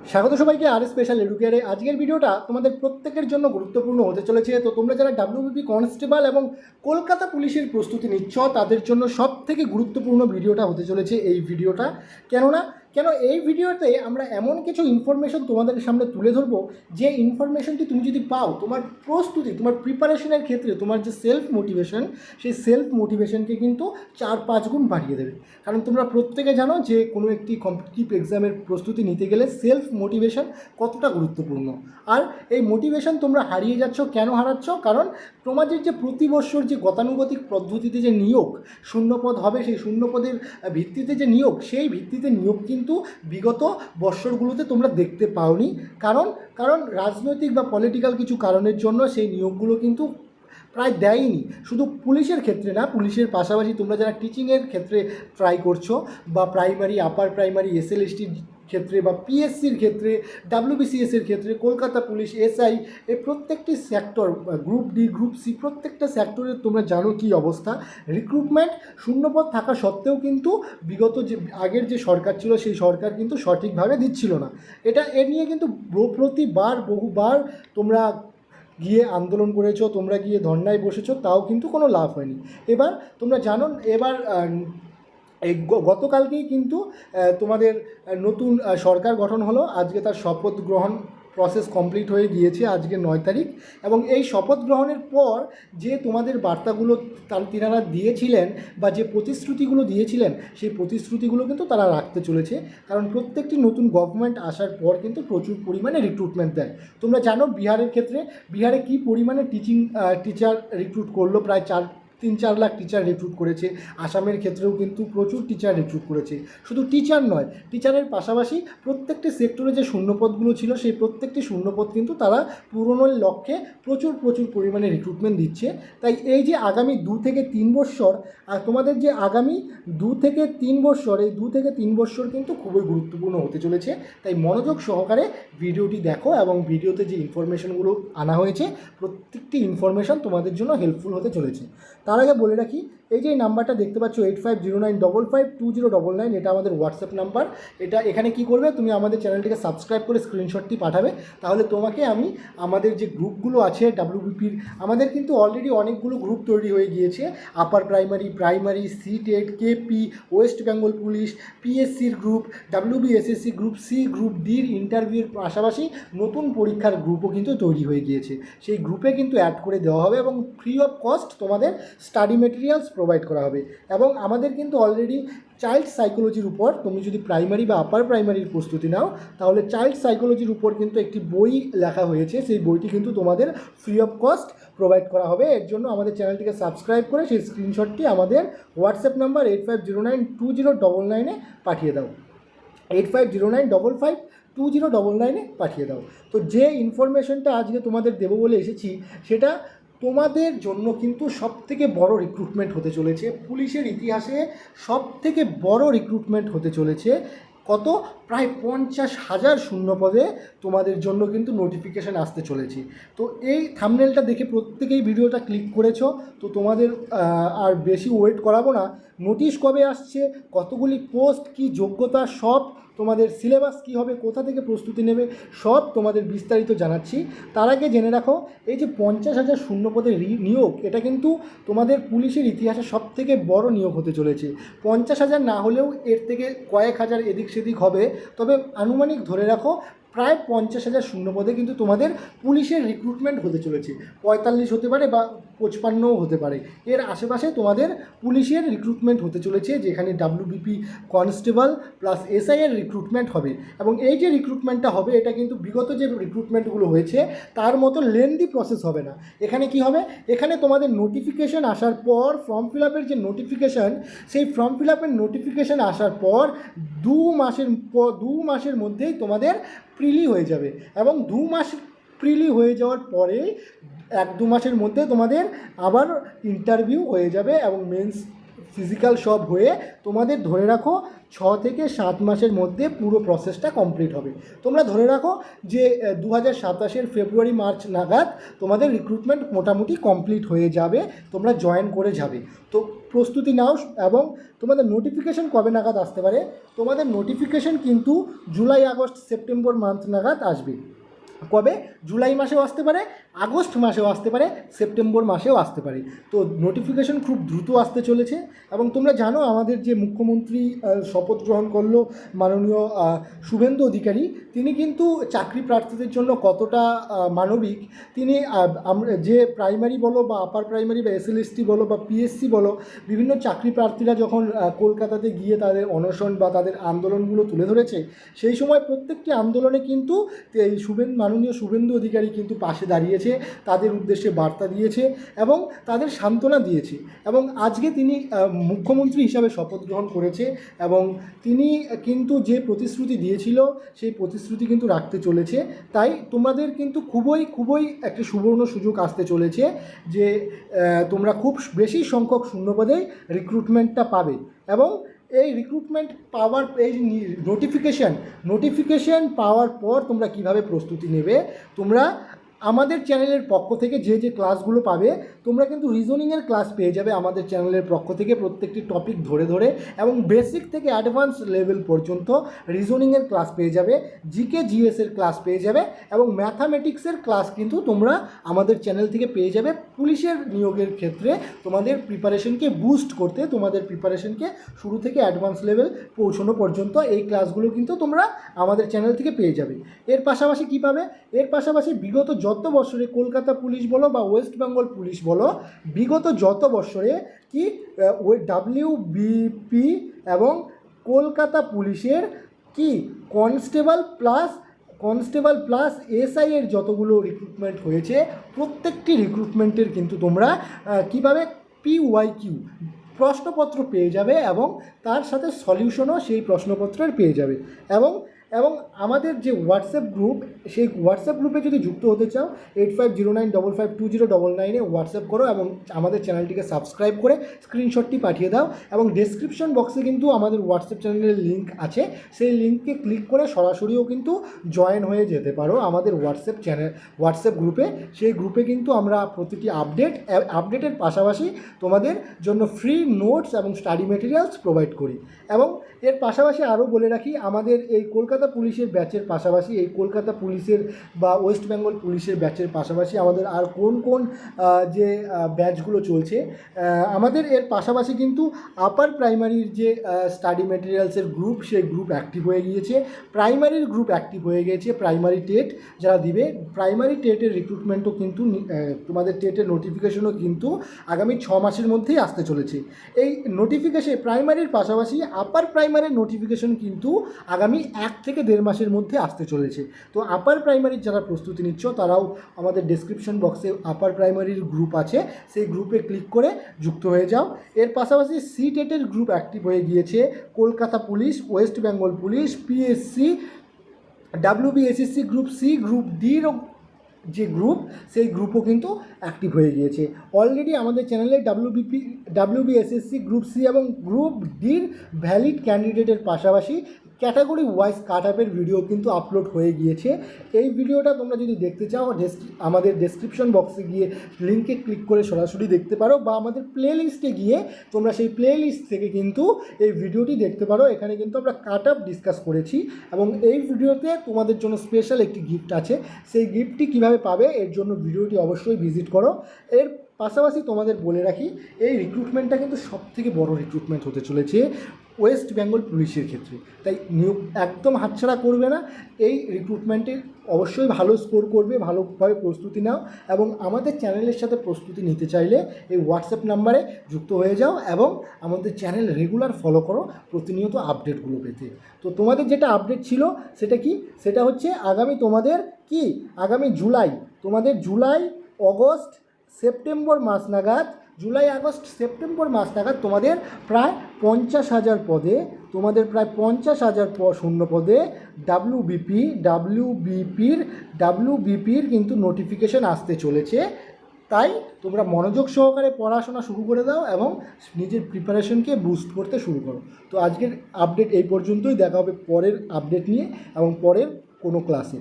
স্বাগত সবাইকে আর স্পেশাল এডুকেয়ারে। আজকের ভিডিওটা তোমাদের প্রত্যেকের জন্য গুরুত্বপূর্ণ হতে চলেছে। তো তোমরা যারা ডাব্লিউবিপি কনস্টেবল এবং কলকাতা পুলিশের প্রস্তুতি নিচ্ছ তাদের জন্য সব থেকে গুরুত্বপূর্ণ ভিডিওটা হতে চলেছে এই ভিডিওটা। কেন এই ভিডিওতে আমরা এমন কিছু ইনফরমেশন তোমাদের সামনে তুলে ধরবো যে ইনফরমেশনটি তুমি যদি পাও তোমার প্রস্তুতি, তোমার প্রিপারেশনের ক্ষেত্রে তোমার যে সেলফ মোটিভেশন, সেই সেলফ মোটিভেশনকে কিন্তু 4-5 গুণ বাড়িয়ে দেবে। কারণ তোমরা প্রত্যেকে জানো যে কোনো একটি কম্পিটিটিভ এক্সামের প্রস্তুতি নিতে গেলে সেলফ মোটিভেশন কতটা গুরুত্বপূর্ণ। আর এই মোটিভেশন তোমরা হারিয়ে যাচ্ছ, কেন হারাচ্ছ? কারণ তোমাদের যে প্রতি বৎসর যে গতানুগতিক পদ্ধতিতে যে নিয়োগ, শূন্যপদ হবে, সেই শূন্যপদের ভিত্তিতে যে নিয়োগ, সেই ভিত্তিতে নিয়োগ কিন্তু বিগত বৎসরগুলোতে তোমরা দেখতে পাওনি। কারণ রাজনৈতিক বা পলিটিক্যাল কিছু কারণের জন্য সেই নিয়োগগুলো কিন্তু প্রায় দেয়নি। শুধু পুলিশের ক্ষেত্রে না, পুলিশের পাশাপাশি তোমরা যারা টিচিংয়ের ক্ষেত্রে ট্রাই করছো বা প্রাইমারি, আপার প্রাইমারি, এসএলএসটির ক্ষেত্রে বা পিএসসির ক্ষেত্রে, ডাব্লিউবিসিএসের ক্ষেত্রে, কলকাতা পুলিশ, এসআই, এই প্রত্যেকটি sector, group D, group C, প্রত্যেকটা সেক্টরে তোমরা জানো কী অবস্থা। রিক্রুটমেন্ট শূন্যপদ থাকা সত্ত্বেও কিন্তু বিগত যে আগের যে সরকার ছিল সেই সরকার কিন্তু সঠিকভাবে দিচ্ছিল না। এ নিয়ে কিন্তু বহুবার তোমরা গিয়ে আন্দোলন করেছো, তোমরা গিয়ে ধর্নায় বসেছো, তাও কিন্তু কোনো লাভ হয়নি। এবার তোমরা জানো, এবার এই গতকালকেই কিন্তু তোমাদের নতুন সরকার গঠন হলো। আজকে তার শপথ গ্রহণ প্রসেস কমপ্লিট হয়ে গিয়েছে, আজকে 9 তারিখ। এবং এই শপথ গ্রহণের পর যে তোমাদের বার্তাগুলো তিনারা দিয়েছিলেন বা যে প্রতিশ্রুতিগুলো দিয়েছিলেন, সেই প্রতিশ্রুতিগুলো কিন্তু তারা রাখতে চলেছে। কারণ প্রত্যেকটি নতুন গভর্নমেন্ট আসার পর কিন্তু প্রচুর পরিমাণে রিক্রুটমেন্ট দেয়। তোমরা জানো বিহারের ক্ষেত্রে, বিহারে কী পরিমাণে টিচার রিক্রুট করলো, প্রায় 3-4 লাখ টিচার রিক্রুট করেছে। আসামের ক্ষেত্রেও কিন্তু প্রচুর টিচার রিক্রুট করেছে। শুধু টিচার নয়, টিচারের পাশাপাশি প্রত্যেকটি সেক্টরে যে শূন্যপদগুলো ছিল সেই প্রত্যেকটি শূন্যপদ কিন্তু তারা পূরণের লক্ষ্যে প্রচুর পরিমাণে রিক্রুটমেন্ট দিচ্ছে। তাই এই যে আগামী 2 থেকে 3 বৎসর, আর তোমাদের যে আগামী 2 থেকে 3 বৎসর, এই 2 থেকে 3 বৎসর কিন্তু খুবই গুরুত্বপূর্ণ হতে চলেছে। তাই মনোযোগ সহকারে ভিডিওটি দেখো এবং ভিডিওতে যে ইনফরমেশনগুলো আনা হয়েছে প্রত্যেকটি ইনফরমেশন তোমাদের জন্য হেল্পফুল হতে চলেছে। তার আগে বলে রাখি, এই যে নাম্বারটা দেখতে পাচ্ছ 8509552099, এটা আমাদের হোয়াটসঅ্যাপ নাম্বার। এখানে কি করবে, তুমি আমাদের চ্যানেলটিকে সাবস্ক্রাইব করে স্ক্রিনশটটি পাঠাবে। তাহলে তোমাকে আমি আমাদের যে গ্রুপগুলো আছে ডাব্লিউবিপির, আমাদের কিন্তু অলরেডি অনেকগুলো গ্রুপ তৈরি হয়ে গিয়েছে। Upper primary, CTET, KP, West Bengal police, পিএসসির group, WBSSC group C, group ডির ইন্টারভিউর পাশাপাশি নতুন পরীক্ষার গ্রুপও কিন্তু তৈরি হয়ে গিয়েছে। সেই গ্রুপে কিন্তু অ্যাড করে দেওয়া হবে এবং ফ্রি অফ কস্ট তোমাদের স্টাডি মেটেরিয়ালস প্রোভাইড করা হবে। এবং আমাদের কিন্তু অলরেডি চাইল্ড সাইকোলজির উপর, তুমি যদি প্রাইমারি বা আপার প্রাইমারির প্রস্তুতি নাও, তাহলে চাইল্ড সাইকোলজির উপর কিন্তু একটি বই লেখা হয়েছে। সেই বইটি কিন্তু তোমাদের ফ্রি অফ কস্ট প্রোভাইড করা হবে। এর জন্য আমাদের চ্যানেলটিকে সাবস্ক্রাইব করে সেই স্ক্রিনশটটি আমাদের হোয়াটসঅ্যাপ নাম্বার 85092099 পাঠিয়ে দাও। 8509552099 পাঠিয়ে দাও। তো যে ইনফরমেশনটা আজকে তোমাদের দেবো বলে এসেছি, সেটা তোমাদের জন্য কিন্তু সবথেকে বড় রিক্রুটমেন্ট হতে চলেছে। পুলিশের ইতিহাসে সবথেকে বড় রিক্রুটমেন্ট হতে চলেছে। কত? প্রায় 50,000 শূন্যপদে তোমাদের জন্য কিন্তু নোটিফিকেশান আসতে চলেছে। তো এই থাম্বনেলটা দেখে প্রত্যেকেই ভিডিওটা ক্লিক করেছো। তো তোমাদের আর বেশি ওয়েট করাবো না। নোটিশ কবে আসছে, কতগুলি পোস্ট, কি যোগ্যতা, সব তোমাদের সিলেবাস কী হবে, কোথা থেকে প্রস্তুতি নেবে, সব তোমাদের বিস্তারিত জানাচ্ছি। তার আগে জেনে রাখো, এই যে 50,000 শূন্যপদের নিয়োগ, এটা কিন্তু তোমাদের পুলিশের ইতিহাসে সবথেকে বড় নিয়োগ হতে চলেছে। 50,000 না হলেও এর থেকে কয়েক হাজার এদিক সেদিক হবে, তবে আনুমানিক ধরে রাখো প্রায় 50,000 শূন্যপদে কিন্তু তোমাদের পুলিশের রিক্রুটমেন্ট হতে চলেছে। 45 হতে পারে বা 55ও হতে পারে, এর আশেপাশে তোমাদের পুলিশের রিক্রুটমেন্ট হতে চলেছে, যেখানে ডাব্লিউবিপি কনস্টেবল প্লাস এসআইয়ের রিক্রুটমেন্ট হবে। এবং এই যে রিক্রুটমেন্টটা হবে, এটা কিন্তু বিগত যে রিক্রুটমেন্টগুলো হয়েছে তার মতো লেন্দি প্রসেস হবে না। এখানে কি হবে, এখানে তোমাদের নোটিফিকেশান আসার পর, ফর্ম ফিল আপের যে নোটিফিকেশান, সেই ফর্ম ফিল আপের নোটিফিকেশান আসার পর 2 মাসের মধ্যেই তোমাদের প্রিলি হয়ে যাবে। এবং 2 মাস প্রিলি হয়ে যাওয়ার পরে 1-2 মাসের মধ্যে তোমাদের আবার ইন্টারভিউ হয়ে যাবে এবং মেন্স ফিজিক্যাল সব হয়ে তোমাদের ধরে রাখো থেকে 7 মাসের মধ্যে পুরো প্রসেসটা কমপ্লিট হবে। তোমরা ধরে রাখো যে 2027 ফেব্রুয়ারি মার্চ নাগাদ তোমাদের রিক্রুটমেন্ট মোটামুটি কমপ্লিট হয়ে যাবে, তোমরা জয়েন করে যাবে। তো প্রস্তুতি নাও। এবং তোমাদের নোটিফিকেশন কবে নাগাদ আসতে পারে? তোমাদের নোটিফিকেশন কিন্তু জুলাই আগস্ট সেপ্টেম্বর মান্থ নাগাদ আসবে। কবে? জুলাই মাসেও আসতে পারে, আগস্ট মাসেও আসতে পারে, সেপ্টেম্বর মাসেও আসতে পারে। তো নোটিফিকেশন খুব দ্রুত আসতে চলেছে। এবং তোমরা জানো আমাদের যে মুখ্যমন্ত্রী শপথ গ্রহণ করলো মাননীয় শুভেন্দু অধিকারী, তিনি কিন্তু চাকরি প্রার্থীদের জন্য কতটা মানবিক। তিনি আমরা যে প্রাইমারি বলো বা আপার প্রাইমারি বা এসএলএসটি বলো বা পিএসসি বলো, বিভিন্ন চাকরি প্রার্থীরা যখন কলকাতাতে গিয়ে তাদের অনশন বা তাদের আন্দোলনগুলো তুলে ধরেছে, সেই সময় প্রত্যেকটি আন্দোলনে কিন্তু এই মাননীয় শুভেন্দু অধিকারী কিন্তু পাশে দাঁড়িয়েছে, তাদের উদ্দেশ্যে বার্তা দিয়েছে এবং তাদের সান্ত্বনা দিয়েছে। এবং আজকে তিনি মুখ্যমন্ত্রী হিসাবে শপথ গ্রহণ করেছে এবং তিনি কিন্তু যে প্রতিশ্রুতি দিয়েছিল সেই প্রতিশ্রুতি কিন্তু রাখতে চলেছে। তাই তোমাদের কিন্তু খুবই একটি সুবর্ণ সুযোগ আসতে চলেছে যে তোমরা খুব বেশি সংখ্যক শূন্যপদেই রিক্রুটমেন্টটা পাবে। এবং এই রিক্রুটমেন্ট পাওয়ার এই নোটিফিকেশন পাওয়ার পর তোমরা কিভাবে প্রস্তুতি নেবে, তোমরা আমাদের চ্যানেলের পক্ষ থেকে যে ক্লাসগুলো পাবে, তোমরা কিন্তু রিজনিংয়ের ক্লাস পেয়ে যাবে আমাদের চ্যানেলের পক্ষ থেকে, প্রত্যেকটি টপিক ধরে ধরে এবং বেসিক থেকে অ্যাডভান্স লেভেল পর্যন্ত রিজনিংয়ের ক্লাস পেয়ে যাবে, জিকে জিএসের ক্লাস পেয়ে যাবে এবং ম্যাথামেটিক্সের ক্লাস কিন্তু তোমরা আমাদের চ্যানেল থেকে পেয়ে যাবে। পুলিশের নিয়োগের ক্ষেত্রে তোমাদের প্রিপারেশনকে বুস্ট করতে, তোমাদের প্রিপারেশনকে শুরু থেকে অ্যাডভান্স লেভেল পৌঁছানো পর্যন্ত এই ক্লাসগুলো কিন্তু তোমরা আমাদের চ্যানেল থেকে পেয়ে যাবে। এর পাশাপাশি কী পাবে? এর পাশাপাশি বিগত যত বছরে কলকাতা পুলিশ বলো বা ওয়েস্ট বেঙ্গল পুলিশ বলো, বিগত যত বছরে কি WBP এবং কলকাতা পুলিশের কি কনস্টেবল প্লাস এসআই এর যতগুলো রিক্রুটমেন্ট হয়েছে, প্রত্যেকটি রিক্রুটমেন্টের কিন্তু তোমরা কীভাবে PYQ প্রশ্নপত্র পেয়ে যাবে এবং তার সাথে সলিউশনও সেই প্রশ্নপত্রের পেয়ে যাবে। এবং আমাদের যে হোয়াটসঅ্যাপ গ্রুপ, সেই হোয়াটসঅ্যাপ গ্রুপে যদি যুক্ত হতে চাও 8509552099 হোয়াটসঅ্যাপ করো এবং আমাদের চ্যানেলটিকে সাবস্ক্রাইব করে স্ক্রিনশটটি পাঠিয়ে দাও। এবং ডেসক্রিপশন বক্সে কিন্তু আমাদের হোয়াটসঅ্যাপ চ্যানেলের লিঙ্ক আছে, সেই লিঙ্ককে ক্লিক করে সরাসরিও কিন্তু জয়েন হয়ে যেতে পারো আমাদের হোয়াটসঅ্যাপ গ্রুপে। সেই গ্রুপে কিন্তু আমরা প্রতিটি আপডেটের পাশাপাশি তোমাদের জন্য ফ্রি নোটস এবং স্টাডি মেটেরিয়ালস প্রোভাইড করি। এবং এর পাশাপাশি আরও বলে রাখি, আমাদের এই কলকাতা পুলিশের ব্যাচের পাশাপাশি, এই কলকাতা পুলিশের বা ওয়েস্ট বেঙ্গল পুলিশের ব্যাচের পাশাপাশি আমাদের আর কোন যে ব্যাচগুলো চলছে, আমাদের এর পাশাপাশি কিন্তু আপার প্রাইমারির যে স্টাডি মেটেরিয়ালসের গ্রুপ, সেই গ্রুপ অ্যাক্টিভ হয়ে গিয়েছে, প্রাইমারির গ্রুপ অ্যাক্টিভ হয়ে গিয়েছে। প্রাইমারি টেট যারা দিবে, প্রাইমারি টেটের রিক্রুটমেন্টও কিন্তু তোমাদের টেটের নোটিফিকেশনও কিন্তু আগামী 6 মাসের মধ্যেই আসতে চলেছে। এই নোটিফিকেশন প্রাইমারির পাশাপাশি আপার প্রাইমারির নোটিফিকেশন কিন্তু আগামী 1 থেকে 1.5 মাসের মধ্যে আসতে চলেছে। তো আপার প্রাইমারির যারা প্রস্তুতি নিচ্ছ, তারাও আমাদের ডেসক্রিপশন বক্সে আপার প্রাইমারির গ্রুপ আছে, সেই গ্রুপে ক্লিক করে যুক্ত হয়ে যাও। এর পাশাপাশি সিটেটের গ্রুপ অ্যাক্টিভ হয়ে গিয়েছে, Kolkata police, West Bengal police, PSC, WBSSC group C, group ডির যে গ্রুপ, সেই গ্রুপও কিন্তু অ্যাক্টিভ হয়ে গিয়েছে। অলরেডি আমাদের চ্যানেলে WBSSC গ্রুপ সি এবং গ্রুপ ডির ভ্যালিড ক্যান্ডিডেটের পাশাপাশি ক্যাটাগরি ওয়াইজ কাট আপের ভিডিও কিন্তু আপলোড হয়ে গিয়েছে। এই ভিডিওটা তোমরা যদি দেখতে চাও, আমাদের ডেসক্রিপশন বক্সে গিয়ে লিঙ্কে ক্লিক করে সরাসরি দেখতে পারো, বা আমাদের প্লে লিস্টে গিয়ে তোমরা সেই প্লে লিস্ট থেকে কিন্তু এই ভিডিওটি দেখতে পারো। এখানে কিন্তু আমরা কাট আপ ডিসকাস করেছি এবং এই ভিডিওতে তোমাদের জন্য স্পেশাল একটি গিফট আছে। সেই গিফটটি কীভাবে পাবে, এর জন্য ভিডিওটি অবশ্যই ভিজিট করো। এর পাশাপাশি তোমাদের বলে রাখি, এই রিক্রুটমেন্টটা কিন্তু সবথেকে বড় রিক্রুটমেন্ট হতে চলেছে ওয়েস্ট বেঙ্গল পুলিশের ক্ষেত্রে। তাই একদম হাতছাড়া করবে না, এই রিক্রুটমেন্টে অবশ্যই ভালো স্কোর করবে, ভালোভাবে প্রস্তুতি নাও এবং আমাদের চ্যানেলের সাথে প্রস্তুতি নিতে চাইলে এই হোয়াটসঅ্যাপ নাম্বারে যুক্ত হয়ে যাও এবং আমাদের চ্যানেল রেগুলার ফলো করো প্রতিনিয়ত আপডেটগুলো পেতে। তো তোমাদের যেটা আপডেট ছিল সেটা কি? সেটা হচ্ছে আগামী জুলাই আগস্ট সেপ্টেম্বর মাস নাগাদ তোমাদের প্রায় 50,000 পদে, শূন্য পদে WBPর কিন্তু নোটিফিকেশন আসতে চলেছে। তাই তোমরা মনোযোগ সহকারে পড়াশোনা শুরু করে দাও এবং নিজের প্রিপারেশনকে বুস্ট করতে শুরু করো। তো আজকের আপডেট এই পর্যন্তই, দেখা হবে পরের আপডেট নিয়ে এবং পরের কোনো ক্লাসে।